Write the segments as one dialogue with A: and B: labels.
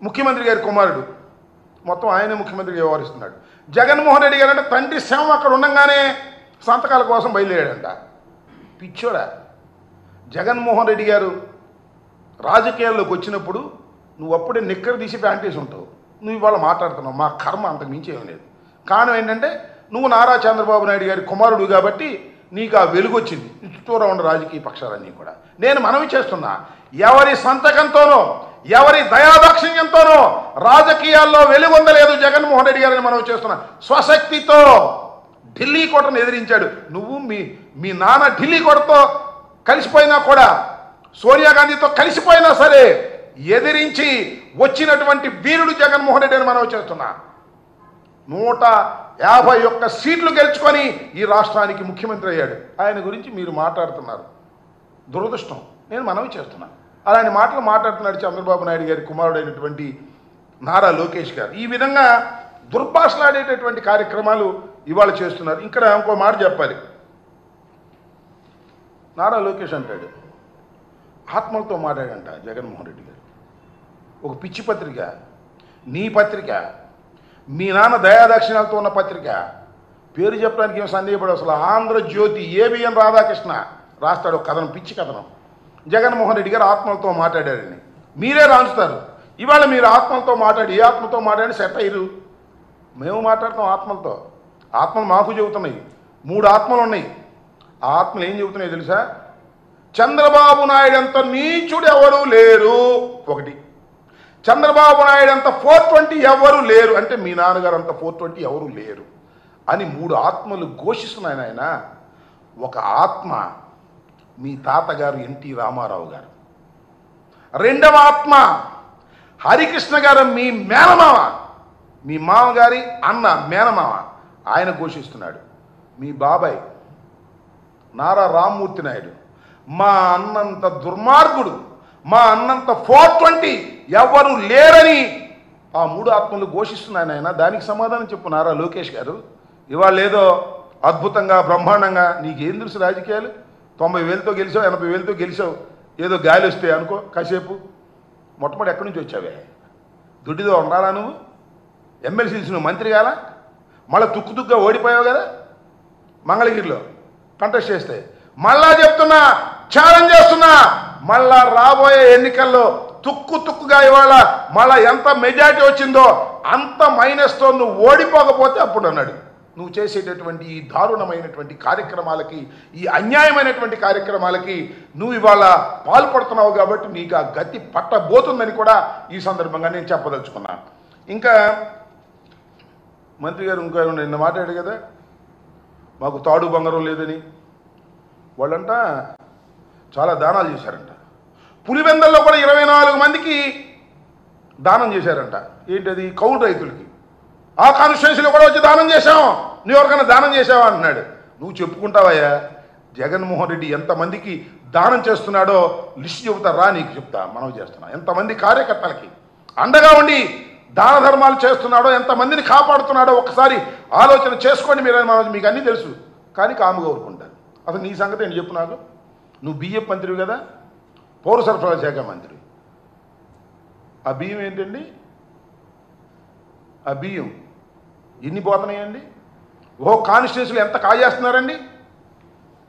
A: ముఖ్యమంత్రి గారి కుమారుడు, మొత్తం ఆయనే ముఖ్యమంత్రిగా వ్యవహరిస్తున్నాడు. జగన్మోహన్ రెడ్డి గారు అంటే తండ్రి శవం అక్కడ ఉండగానే సంతకాల కోసం బయలుదేరాడంట. పిచ్చోడా. జగన్మోహన్ రెడ్డి గారు రాజకీయాల్లోకి వచ్చినప్పుడు నువ్వు అప్పుడే నిక్కర తీసి ప్యాంటేసి ఉంటావు. నువ్వు ఇవాళ మాట్లాడుతున్నావు. మా కర్మ అంతకు మించి ఏం లేదు. కారణం ఏంటంటే నువ్వు నారా చంద్రబాబు నాయుడు గారి కుమారుడు కాబట్టి నీకు ఆ వెలుగు వచ్చింది. చుట్టూరా ఉన్న రాజకీయ పక్షాలన్నీ కూడా. నేను మనవి చేస్తున్నా, ఎవరి సంతకంతోనో ఎవరి దయాదాక్షిణ్యంతోనో రాజకీయాల్లో వెలుగొందలేదు జగన్మోహన్ రెడ్డి గారిని మనవి చేస్తున్నా. స్వశక్తితో ఢిల్లీ కోటను ఎదిరించాడు. నువ్వు మీ నాన్న ఢిల్లీ కోటతో కలిసిపోయినా కూడా, సోనియా గాంధీతో కలిసిపోయినా సరే ఎదిరించి వచ్చినటువంటి వీరుడు జగన్మోహన్ రెడ్డి అని మనవి చేస్తున్నా. 151 సీట్లు గెలుచుకొని ఈ రాష్ట్రానికి ముఖ్యమంత్రి అయ్యాడు. ఆయన గురించి మీరు మాట్లాడుతున్నారు. దురదృష్టం. నేను మనవి చేస్తున్నా. అలాంటి మాటలు మాట్లాడుతున్నాడు చంద్రబాబు నాయుడు గారి కుమారుడైనటువంటి నారా లోకేష్ గారు. ఈ విధంగా దుర్భాషలాడేటటువంటి కార్యక్రమాలు ఇవాళ చేస్తున్నారు. ఇక్కడ ఇంకో మాట చెప్పాలి. నారా లోకేష్ అంటాడు, ఆత్మలతో మాట్లాడంట జగన్మోహన్ రెడ్డి గారు. ఒక పిచ్చి పత్రిక, నీ పత్రిక, మీ నాన్న దయాదాక్షిణ్యాలతో ఉన్న పత్రిక, పేరు చెప్పడానికి ఏం సందేహపడు. అసలు ఆంధ్రజ్యోతి ఏబిఎన్ రాధాకృష్ణ రాస్తాడు ఒక కథనం, పిచ్చి కథనం. జగన్మోహన్ రెడ్డి గారు ఆత్మలతో మాట్లాడారని మీరే రాంచుతారు. ఇవాళ మీరు ఆత్మలతో మాట్లాడి, ఏ ఆత్మతో మాట్లాడి సెట్ అయ్యారు. మేము మాట్లాడతాం ఆత్మలతో. ఆత్మలు మాకు చెబుతున్నాయి. 3 ఆత్మలు ఉన్నాయి. ఆ ఆత్మలు ఏం చెబుతున్నాయి తెలుసా? చంద్రబాబు నాయుడు అంత నీచుడు ఎవరు లేరు. ఒకటి, చంద్రబాబు నాయుడు అంత 420 ఎవరు లేరు. అంటే మీ నాన్నగారు అంత 420 ఎవరు లేరు అని 3 ఆత్మలు ఘోషిస్తున్నాయి. ఆయన ఒక ఆత్మ మీ తాతగారు ఎన్టీ రామారావు గారు, రెండవ ఆత్మ హరికృష్ణ గారు మీ మేనమామ, మీ మామగారి అన్న మేనమామ, ఆయన ఘోషిస్తున్నాడు. మీ బాబాయ్ నారా రామ్మూర్తి నాయుడు మా అన్నంత దుర్మార్గుడు, మా అన్నంత 420 ఎవరు లేరని ఆ 3 ఆత్మలు ఘోషిస్తున్నాయి. ఆయన దానికి సమాధానం చెప్పు నారా లోకేష్ గారు. ఇవాళ ఏదో అద్భుతంగా బ్రహ్మాండంగా నీకేం తెలుసు రాజకీయాలు? 90,000తో గెలిచావు, 80,000తో గెలిచావు, ఏదో గాలి వస్తే అనుకో కాసేపు. మొట్టమొదటి ఎక్కడి నుంచి వచ్చావే? దుడ్డిదో ఉండాలా నువ్వు? ఎమ్మెల్సీస్ నువ్వు మంత్రి కాలా? మళ్ళీ తుక్కుగా ఓడిపోయావు కదా మంగళగిరిలో కంటెస్ట్ చేస్తే. మళ్ళా చెప్తున్నా, ఛాలెంజ్ చేస్తున్నా, మళ్ళా రాబోయే ఎన్నికల్లో తుక్కుగా ఇవాళ మళ్ళా ఎంత మెజారిటీ వచ్చిందో అంత మైనస్తో నువ్వు ఓడిపోకపోతే అప్పుడు అన్నాడు. నువ్వు చేసేటటువంటి ఈ దారుణమైనటువంటి కార్యక్రమాలకి, ఈ అన్యాయమైనటువంటి కార్యక్రమాలకి నువ్వు ఇవాళ పాల్పడుతున్నావు కాబట్టి నీకు ఆ గతి పట్టబోతుందని కూడా ఈ సందర్భంగా నేను చెప్పదలుచుకున్నాను. ఇంకా మంత్రి గారు ఇంకా నిన్న మాట్లాడాడు కదా, మాకు తాడు బంగారం లేదని. వాళ్ళంట చాలా దానాలు చేశారంట. పులివెందల్లో కూడా 24 మందికి దానం చేశారంట. ఏంటది? కౌలు రైతులకి. ఆ కాన్స్టిట్యున్సీలో కూడా వచ్చి దానం చేశాం, నువ్వు ఎవరికైనా దానం చేసావా అంటున్నాడు. నువ్వు చెప్పుకుంటావయ్యా జగన్మోహన్ రెడ్డి ఎంతమందికి దానం చేస్తున్నాడో లిస్ట్ చెబుతారా? నీకు చెప్తా, మనం చేస్తున్నా. ఎంతమంది కార్యకర్తలకి అండగా ఉండి దాన ధర్మాలు చేస్తున్నాడో, ఎంతమందిని కాపాడుతున్నాడో ఒకసారి ఆలోచన చేసుకోండి. మీకు అన్నీ తెలుసు కానీ కాముగా ఊరుకుంటారు. అసలు నీ సంగతి ఏంటి చెప్పు నాకు. నువ్వు బియ్యం మంత్రివి కదా, పౌర సరఫరాల శాఖ మంత్రి. ఆ బియ్యం ఏంటండి? ఆ బియ్యం ఎన్ని పోతున్నాయండి? కాన్స్టిట్యూన్సీలు ఎంత కాజేస్తున్నారండి?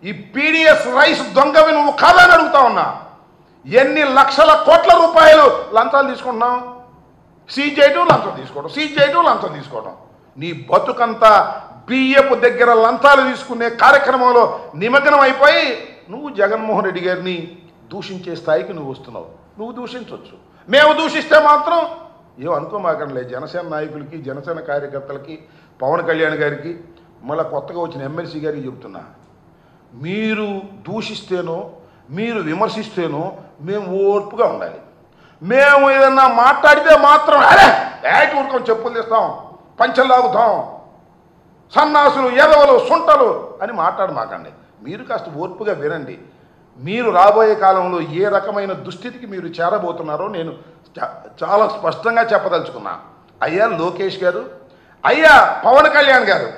A: ఈ పీడిఎస్ రైస్ దొంగవి నువ్వు కాదని అడుగుతా ఉన్నా. ఎన్ని లక్షల కోట్ల రూపాయలు లంచాలు తీసుకుంటున్నావు? సీజ్ చేయటం, లంచం తీసుకోవడం, సీజ్ చేయటం, లంచం తీసుకోవడం. నీ బతుకంతా బియ్యపు దగ్గర లంచాలు తీసుకునే కార్యక్రమంలో నిమగ్నం అయిపోయి నువ్వు జగన్మోహన్ రెడ్డి గారిని దూషించే స్థాయికి నువ్వు వస్తున్నావు. నువ్వు దూషించవచ్చు, మేము దూషిస్తే మాత్రం ఏమనుకోమాకండి. జనసేన నాయకులకి, జనసేన కార్యకర్తలకి, పవన్ కళ్యాణ్ గారికి, మళ్ళీ కొత్తగా వచ్చిన ఎమ్మెల్సీ గారికి చెబుతున్నా, మీరు దూషిస్తేనో మీరు విమర్శిస్తేనో మేము ఓర్పుగా ఉండాలి. మేము ఏదన్నా మాట్లాడితే మాత్రం అరే ఊరుకొని చెప్పులు తీస్తాం, పంచలు లాగుతాం, సన్నాసులు, ఎదవలు, సుంటలు అని మాట్లాడమాకండి. మీరు కాస్త ఓర్పుగా వినండి. మీరు రాబోయే కాలంలో ఏ రకమైన దుస్థితికి మీరు చేరబోతున్నారో నేను చాలా స్పష్టంగా చెప్పదలుచుకున్నా. అయ్యా లోకేష్ గారు, అయ్యా పవన్ కళ్యాణ్ గారు,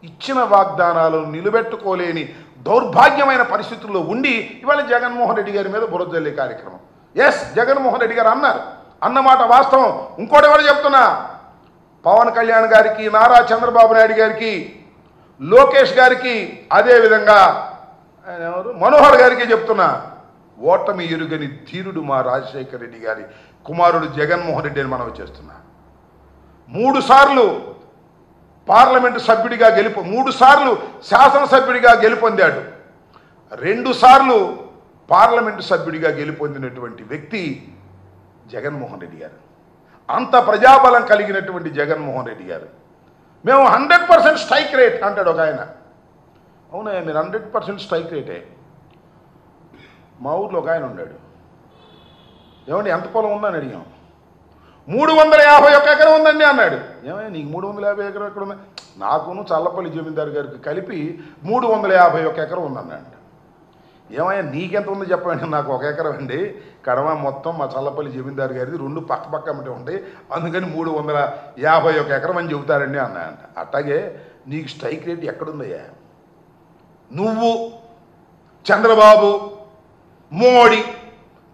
A: ఇచ్చిన వాగ్దానాలు నిలబెట్టుకోలేని దౌర్భాగ్యమైన పరిస్థితుల్లో ఉండి ఇవాళ జగన్మోహన్ రెడ్డి గారి మీద బురద జల్లే కార్యక్రమం. ఎస్, జగన్మోహన్ రెడ్డి గారు అన్నారు అన్నమాట వాస్తవం. ఇంకోటి కూడా చెప్తున్నా, పవన్ కళ్యాణ్ గారికి, నారా చంద్రబాబు నాయుడు గారికి, లోకేష్ గారికి, అదేవిధంగా ఆయన ఎవరు మనోహర్ గారికి చెప్తున్నా, ఓటమి ఎరుగని ధీరుడు మా రాజశేఖర రెడ్డి గారి కుమారుడు జగన్మోహన్ రెడ్డి అని మనం చేస్తున్నా. 3 సార్లు పార్లమెంటు సభ్యుడిగా 3 సార్లు శాసనసభ్యుడిగా గెలుపొందాడు. 2 సార్లు పార్లమెంటు సభ్యుడిగా గెలుపొందినటువంటి వ్యక్తి జగన్మోహన్ రెడ్డి గారు. అంత ప్రజాబలం కలిగినటువంటి జగన్మోహన్ రెడ్డి గారు, మేము 100% స్ట్రైక్ రేట్ అంటాడు ఒక ఆయన. అవునా, మీరు 100% స్ట్రైక్ రేటే. మా ఊర్లో ఒక ఆయన ఉన్నాడు, ఏమండి ఎంత పొలం ఉందని అడిగాం. 351 ఎకరం ఉందండి అన్నాడు. ఏమైనా నీకు 350 ఎకరం ఎక్కడ ఉంది? నాకును చల్లపల్లి జమీందారు గారికి కలిపి 351 ఎకరం ఉందన్నాడు. ఏమైనా నీకెంత ఉందో చెప్పండి. నాకు 1 ఎకరం అండి, కడమ మొత్తం మా చల్లపల్లి జమీందారు గారిది 2 పక్క పక్క అమ్మటే ఉంటాయి, అందుకని 351 ఎకరం అని చెబుతారండి అన్నాయంట. అట్లాగే నీకు స్ట్రైక్ రేట్ ఎక్కడుందయ్యా? నువ్వు చంద్రబాబు మోడీ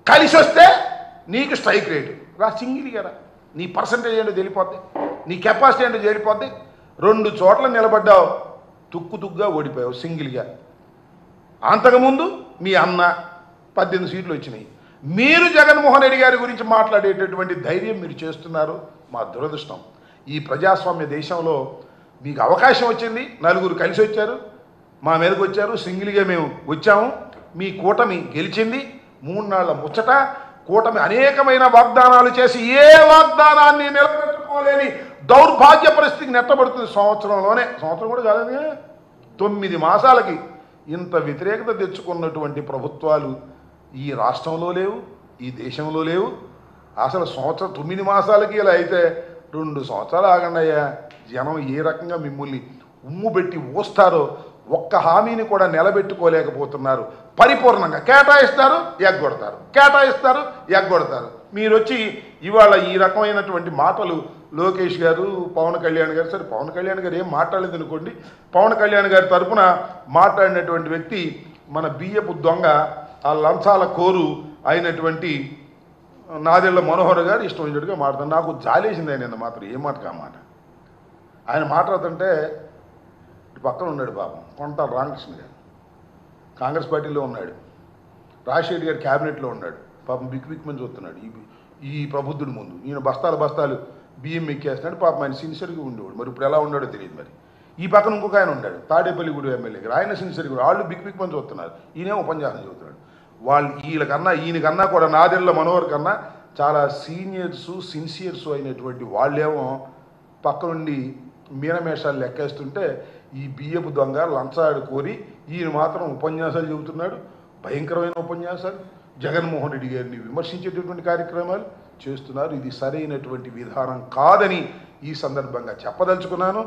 A: కలిసి వస్తే నీకు స్ట్రైక్ రేటు రా, సింగిల్ కదా. నీ పర్సంటేజ్ ఏంటో తెలిపోద్ది, నీ కెపాసిటీ ఏంటో తెలిపోద్ది. 2 చోట్ల నిలబడ్డావు, తుక్కుగా ఓడిపోయావు సింగిల్గా. అంతకుముందు మీ అన్న 18 సీట్లు వచ్చినాయి. మీరు జగన్మోహన్ రెడ్డి గారి గురించి మాట్లాడేటటువంటి ధైర్యం మీరు చేస్తున్నారు. మా దురదృష్టం. ఈ ప్రజాస్వామ్య దేశంలో మీకు అవకాశం వచ్చింది, 4 కలిసి వచ్చారు, మా మీదకి వచ్చారు, సింగిల్గా మేము వచ్చాము. మీ కూటమి గెలిచింది. 3 నాళ్ల ముచ్చట. కూటమి అనేకమైన వాగ్దానాలు చేసి ఏ వాగ్దానాన్ని నిలబెట్టుకోలేని దౌర్భాగ్య పరిస్థితికి నెట్టబడుతుంది. సంవత్సరం కూడా కాలేదు, 9 మాసాలకి ఇంత వ్యతిరేకత తెచ్చుకున్నటువంటి ప్రభుత్వాలు ఈ రాష్ట్రంలో లేవు, ఈ దేశంలో లేవు. అసలు 9 మాసాలకి ఇలా అయితే 2 సంవత్సరాలు ఆగండి అయ్యా. జనం ఏ రకంగా మిమ్మల్ని ఉమ్ము పెట్టి ఊస్తారో, ఒక్క హామీని కూడా నిలబెట్టుకోలేకపోతున్నారు. పరిపూర్ణంగా కేటాయిస్తారు, ఎగ్గొడతారు, కేటాయిస్తారు, ఎగ్గొడతారు. మీరు వచ్చి ఇవాళ ఈ రకమైనటువంటి మాటలు లోకేష్ గారు, పవన్ కళ్యాణ్ గారు, సరే పవన్ కళ్యాణ్ గారు ఏం మాట్లాడలేదు అనుకోండి, పవన్ కళ్యాణ్ గారి తరఫున మాట్లాడినటువంటి వ్యక్తి మన బియ్యపు దొంగ, ఆ లంచాల కోరు అయినటువంటి నాదెళ్ల మనోహర్ గారు ఇష్టం వచ్చినట్టుగా మాట్లాడుతాను. నాకు జాలేసింది ఆయన మాత్రం, ఏ మాట కా మాట. ఆయన మాట్లాడుతుంటే పక్కన ఉన్నాడు పాపం కొంటాల రామకృష్ణ గారు, కాంగ్రెస్ పార్టీలో ఉన్నాడు, రాజశేఖర్ గారు క్యాబినెట్లో ఉన్నాడు. పాపం బిక్కుమని చూస్తున్నాడు ఈ ప్రబుద్ధుడి ముందు. ఈయన బస్తాలు బియ్యం ఎక్కేస్తున్నాడు. పాపం ఆయన సిన్సియర్గా ఉండేవాడు. మరి ఇప్పుడు ఎలా ఉన్నాడో తెలియదు. మరి ఈ పక్కన ఇంకొక ఆయన ఉన్నాడు, తాడేపల్లిగూడ ఎమ్మెల్యే గారు, ఆయన సిన్సియర్గా, వాళ్ళు బిక్కుమని చూస్తున్నారు. ఈయనే ఉపన్యాసం చదువుతున్నాడు. ఈయనకన్నా కూడా నాదెళ్ల మనోహర్ కన్నా చాలా సిన్సియర్స్ అయినటువంటి వాళ్ళేమో పక్క నుండి మీనమేషాలు లెక్కేస్తుంటే, ఈ బియ్యపు దొంగ లంచాడు కోరి ఈయన మాత్రం ఉపన్యాసాలు చెబుతున్నాడు. భయంకరమైన ఉపన్యాసాలు, జగన్మోహన్ రెడ్డి గారిని విమర్శించేటటువంటి కార్యక్రమాలు చేస్తున్నారు. ఇది సరైనటువంటి విధానం కాదని ఈ సందర్భంగా చెప్పదలుచుకున్నాను.